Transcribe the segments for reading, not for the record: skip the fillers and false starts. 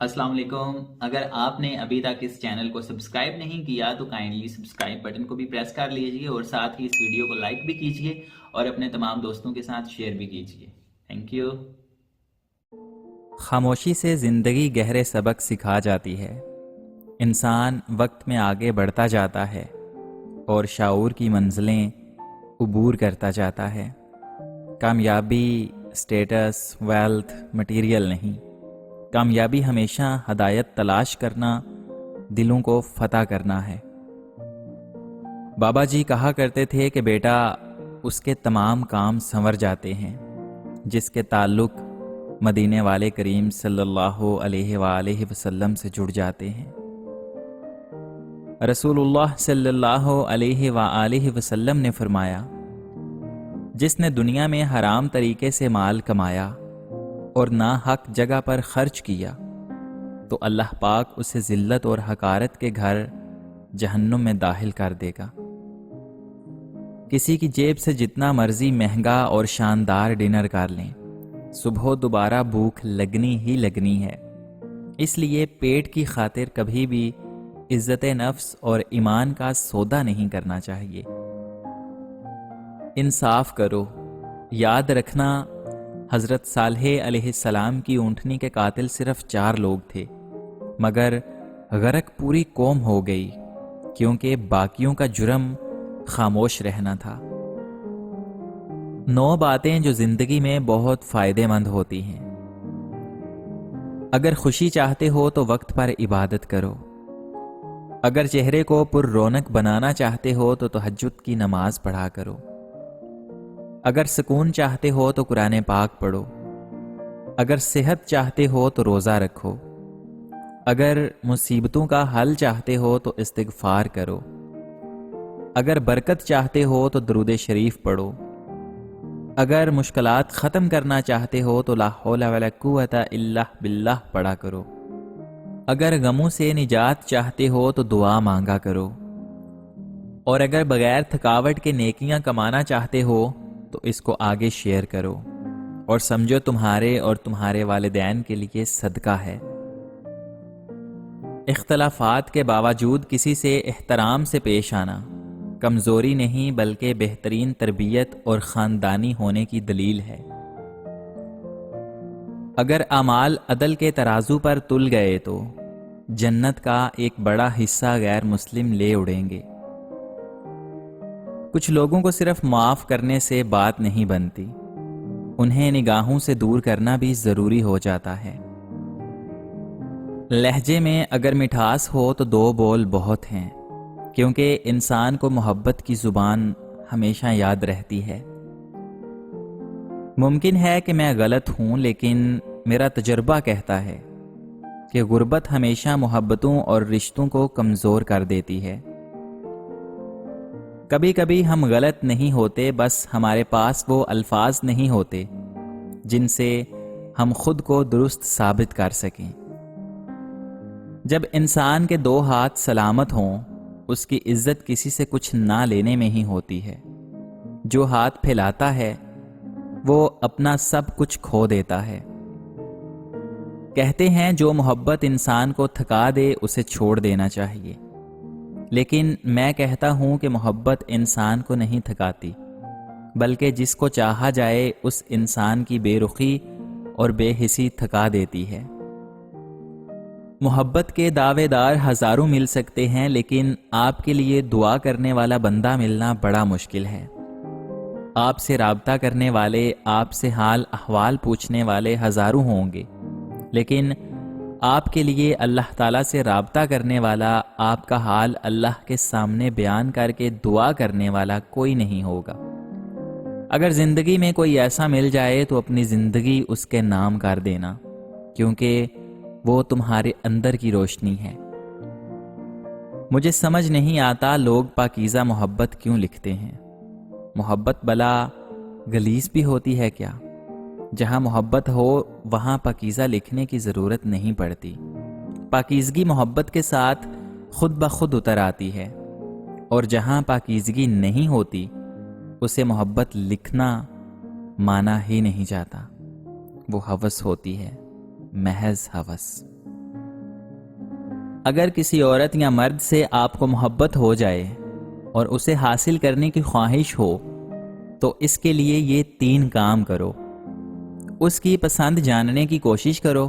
السلام علیکم۔ اگر آپ نے ابھی تک اس چینل کو سبسکرائب نہیں کیا تو کائنڈلی سبسکرائب بٹن کو بھی پریس کر لیجئے اور ساتھ ہی اس ویڈیو کو لائک بھی کیجئے اور اپنے تمام دوستوں کے ساتھ شیئر بھی کیجئے۔ Thank you. خاموشی سے زندگی گہرے سبق سکھا جاتی ہے۔ انسان وقت میں آگے بڑھتا جاتا ہے اور شعور کی منزلیں عبور کرتا جاتا ہے۔ کامیابی سٹیٹس، ویلتھ، مٹیریل نہیں۔ کامیابی ہمیشہ ہدایت تلاش کرنا، دلوں کو فتح کرنا ہے۔ بابا جی کہا کرتے تھے کہ بیٹا، اس کے تمام کام سنور جاتے ہیں جس کے تعلق مدینے والے کریم صلی اللہ علیہ وآلہ وسلم سے جڑ جاتے ہیں۔ رسول اللہ صلی اللہ علیہ وآلہ وسلم نے فرمایا، جس نے دنیا میں حرام طریقے سے مال کمایا اور ناحق جگہ پر خرچ کیا تو اللہ پاک اسے ذلت اور حقارت کے گھر جہنم میں داخل کر دے گا۔ کسی کی جیب سے جتنا مرضی مہنگا اور شاندار ڈنر کر لیں، صبح دوبارہ بھوک لگنی ہی لگنی ہے۔ اس لیے پیٹ کی خاطر کبھی بھی عزت نفس اور ایمان کا سودا نہیں کرنا چاہیے۔ انصاف کرو۔ یاد رکھنا، حضرت صالح علیہ السلام کی اونٹنی کے قاتل صرف 4 لوگ تھے، مگر غرق پوری قوم ہو گئی کیونکہ باقیوں کا جرم خاموش رہنا تھا۔ 9 باتیں جو زندگی میں بہت فائدے مند ہوتی ہیں۔ اگر خوشی چاہتے ہو تو وقت پر عبادت کرو۔ اگر چہرے کو پر رونق بنانا چاہتے ہو تو تہجد کی نماز پڑھا کرو۔ اگر سکون چاہتے ہو تو قرآن پاک پڑھو۔ اگر صحت چاہتے ہو تو روزہ رکھو۔ اگر مصیبتوں کا حل چاہتے ہو تو استغفار کرو۔ اگر برکت چاہتے ہو تو درود شریف پڑھو۔ اگر مشکلات ختم کرنا چاہتے ہو تو لا حول ولا قوت الا باللہ پڑھا کرو۔ اگر غموں سے نجات چاہتے ہو تو دعا مانگا کرو۔ اور اگر بغیر تھکاوٹ کے نیکیاں کمانا چاہتے ہو تو اس کو آگے شیئر کرو اور سمجھو تمہارے اور تمہارے والدین کے لیے صدقہ ہے۔ اختلافات کے باوجود کسی سے احترام سے پیش آنا کمزوری نہیں بلکہ بہترین تربیت اور خاندانی ہونے کی دلیل ہے۔ اگر اعمال عدل کے ترازو پر تل گئے تو جنت کا ایک بڑا حصہ غیر مسلم لے اڑیں گے۔ کچھ لوگوں کو صرف معاف کرنے سے بات نہیں بنتی، انہیں نگاہوں سے دور کرنا بھی ضروری ہو جاتا ہے۔ لہجے میں اگر مٹھاس ہو تو 2 بول بہت ہیں، کیونکہ انسان کو محبت کی زبان ہمیشہ یاد رہتی ہے۔ ممکن ہے کہ میں غلط ہوں، لیکن میرا تجربہ کہتا ہے کہ غربت ہمیشہ محبتوں اور رشتوں کو کمزور کر دیتی ہے۔ کبھی کبھی ہم غلط نہیں ہوتے، بس ہمارے پاس وہ الفاظ نہیں ہوتے جن سے ہم خود کو درست ثابت کر سکیں۔ جب انسان کے 2 ہاتھ سلامت ہوں، اس کی عزت کسی سے کچھ نہ لینے میں ہی ہوتی ہے۔ جو ہاتھ پھیلاتا ہے وہ اپنا سب کچھ کھو دیتا ہے۔ کہتے ہیں جو محبت انسان کو تھکا دے اسے چھوڑ دینا چاہیے، لیکن میں کہتا ہوں کہ محبت انسان کو نہیں تھکاتی، بلکہ جس کو چاہا جائے اس انسان کی بے رخی اور بے حسی تھکا دیتی ہے۔ محبت کے دعوے دار ہزاروں مل سکتے ہیں، لیکن آپ کے لیے دعا کرنے والا بندہ ملنا بڑا مشکل ہے۔ آپ سے رابطہ کرنے والے، آپ سے حال احوال پوچھنے والے ہزاروں ہوں گے، لیکن آپ کے لیے اللہ تعالیٰ سے رابطہ کرنے والا، آپ کا حال اللہ کے سامنے بیان کر کے دعا کرنے والا کوئی نہیں ہوگا۔ اگر زندگی میں کوئی ایسا مل جائے تو اپنی زندگی اس کے نام کر دینا، کیونکہ وہ تمہارے اندر کی روشنی ہے۔ مجھے سمجھ نہیں آتا لوگ پاکیزہ محبت کیوں لکھتے ہیں۔ محبت بلا غلیظ بھی ہوتی ہے کیا؟ جہاں محبت ہو وہاں پاکیزہ لکھنے کی ضرورت نہیں پڑتی۔ پاکیزگی محبت کے ساتھ خود بخود اتر آتی ہے، اور جہاں پاکیزگی نہیں ہوتی اسے محبت لکھنا مانا ہی نہیں جاتا۔ وہ ہوس ہوتی ہے، محض ہوس۔ اگر کسی عورت یا مرد سے آپ کو محبت ہو جائے اور اسے حاصل کرنے کی خواہش ہو تو اس کے لیے یہ 3 کام کرو۔ اس کی پسند جاننے کی کوشش کرو،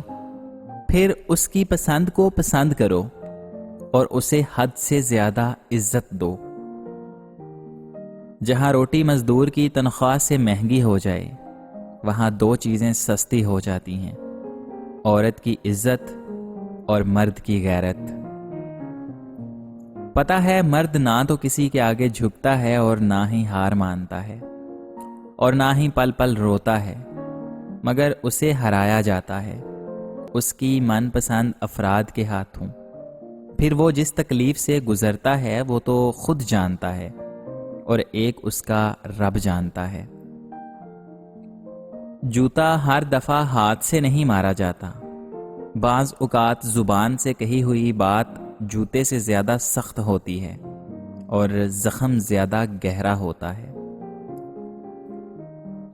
پھر اس کی پسند کو پسند کرو اور اسے حد سے زیادہ عزت دو۔ جہاں روٹی مزدور کی تنخواہ سے مہنگی ہو جائے وہاں 2 چیزیں سستی ہو جاتی ہیں، عورت کی عزت اور مرد کی غیرت۔ پتہ ہے مرد نہ تو کسی کے آگے جھکتا ہے اور نہ ہی ہار مانتا ہے اور نہ ہی پل پل روتا ہے، مگر اسے ہرایا جاتا ہے اس کی من پسند افراد کے ہاتھوں۔ پھر وہ جس تکلیف سے گزرتا ہے وہ تو خود جانتا ہے اور ایک اس کا رب جانتا ہے۔ جوتا ہر دفعہ ہاتھ سے نہیں مارا جاتا، بعض اوقات زبان سے کہی ہوئی بات جوتے سے زیادہ سخت ہوتی ہے اور زخم زیادہ گہرا ہوتا ہے۔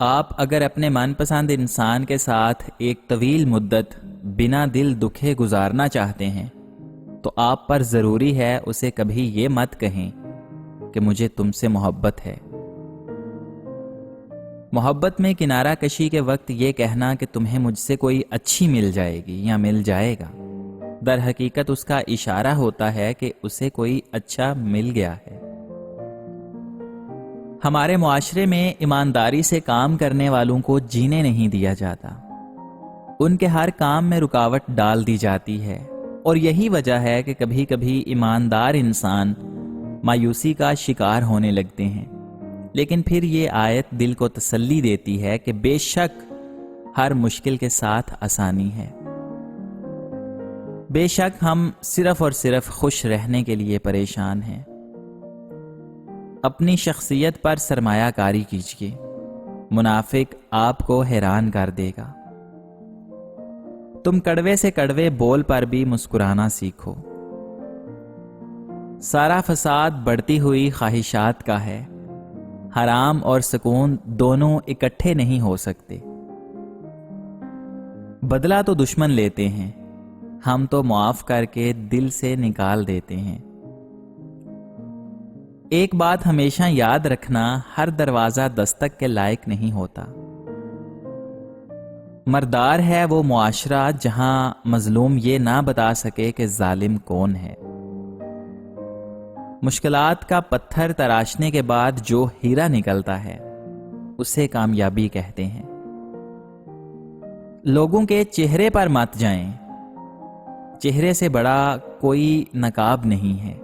آپ اگر اپنے من پسند انسان کے ساتھ ایک طویل مدت بنا دل دکھے گزارنا چاہتے ہیں تو آپ پر ضروری ہے اسے کبھی یہ مت کہیں کہ مجھے تم سے محبت ہے۔ محبت میں کنارہ کشی کے وقت یہ کہنا کہ تمہیں مجھ سے کوئی اچھی مل جائے گی یا مل جائے گا، در حقیقت اس کا اشارہ ہوتا ہے کہ اسے کوئی اچھا مل گیا ہے۔ ہمارے معاشرے میں ایمانداری سے کام کرنے والوں کو جینے نہیں دیا جاتا، ان کے ہر کام میں رکاوٹ ڈال دی جاتی ہے، اور یہی وجہ ہے کہ کبھی کبھی ایماندار انسان مایوسی کا شکار ہونے لگتے ہیں۔ لیکن پھر یہ آیت دل کو تسلی دیتی ہے کہ بے شک ہر مشکل کے ساتھ آسانی ہے۔ بے شک ہم صرف اور صرف خوش رہنے کے لیے پریشان ہیں۔ اپنی شخصیت پر سرمایہ کاری کیجیے، منافق آپ کو حیران کر دے گا۔ تم کڑوے سے کڑوے بول پر بھی مسکرانا سیکھو۔ سارا فساد بڑھتی ہوئی خواہشات کا ہے، حرام اور سکون دونوں اکٹھے نہیں ہو سکتے۔ بدلہ تو دشمن لیتے ہیں، ہم تو معاف کر کے دل سے نکال دیتے ہیں۔ ایک بات ہمیشہ یاد رکھنا، ہر دروازہ دستک کے لائق نہیں ہوتا۔ مردار ہے وہ معاشرہ جہاں مظلوم یہ نہ بتا سکے کہ ظالم کون ہے۔ مشکلات کا پتھر تراشنے کے بعد جو ہیرا نکلتا ہے اسے کامیابی کہتے ہیں۔ لوگوں کے چہرے پر مت جائیں، چہرے سے بڑا کوئی نقاب نہیں ہے۔